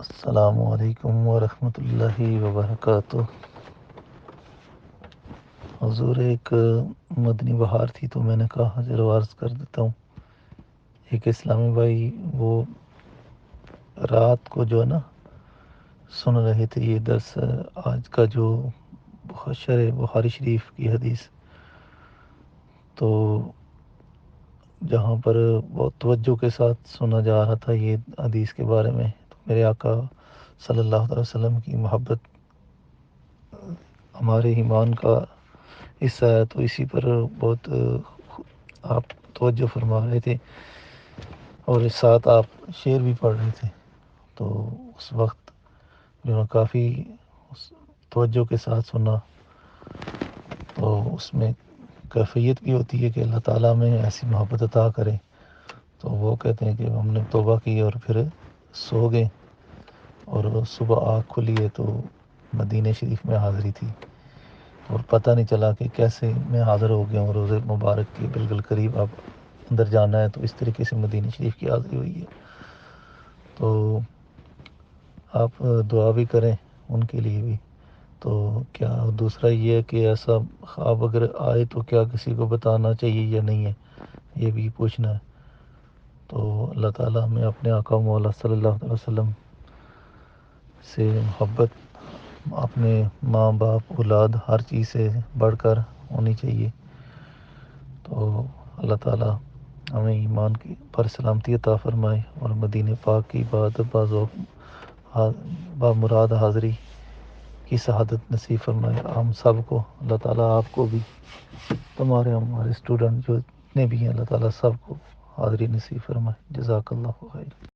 السلام علیکم ورحمۃ اللہ وبرکاتہ۔ حضور ایک مدنی بہار تھی تو میں نے کہا حاضر و عرض کر دیتا ہوں۔ ایک اسلامی بھائی وہ رات کو جو ہے نا سن رہے تھے یہ درس، آج کا جو شرح بخاری شریف کی حدیث، تو جہاں پر بہت توجہ کے ساتھ سنا جا رہا تھا یہ حدیث کے بارے میں، تو میرے آقا صلی اللہ علیہ وسلم کی محبت ہمارے ایمان کا حصہ ہے، تو اسی پر بہت آپ توجہ فرما رہے تھے اور اس ساتھ آپ شعر بھی پڑھ رہے تھے، تو اس وقت جو ہے کافی توجہ کے ساتھ سنا، تو اس میں کیفیت بھی ہوتی ہے کہ اللہ تعالیٰ میں ایسی محبت عطا کرے۔ تو وہ کہتے ہیں کہ ہم نے توبہ کی اور پھر سو گئے، اور صبح آنکھ کھلی ہے تو مدینہ شریف میں حاضری تھی، اور پتہ نہیں چلا کہ کیسے میں حاضر ہو گیا ہوں۔ روزے مبارک کے بالکل قریب آپ اندر جانا ہے، تو اس طریقے سے مدینہ شریف کی حاضری ہوئی ہے۔ تو آپ دعا بھی کریں ان کے لیے بھی۔ تو کیا دوسرا یہ ہے کہ ایسا خواب اگر آئے تو کیا کسی کو بتانا چاہیے یا نہیں ہے، یہ بھی پوچھنا ہے۔ تو اللہ تعالیٰ ہمیں اپنے آقا مولا صلی اللہ علیہ وسلم سے محبت اپنے ماں باپ اولاد ہر چیز سے بڑھ کر ہونی چاہیے۔ تو اللہ تعالیٰ ہمیں ایمان کی پر سلامتی عطا فرمائے اور مدینہ پاک کی بامراد حاضری کی سعادت نصیب فرمائے ہم سب کو۔ اللہ تعالیٰ آپ کو بھی، ہمارے اسٹوڈنٹ جو اتنے بھی ہیں، اللہ تعالیٰ سب کو حاضری نصیب فرمائے۔ جزاک اللہ خیر۔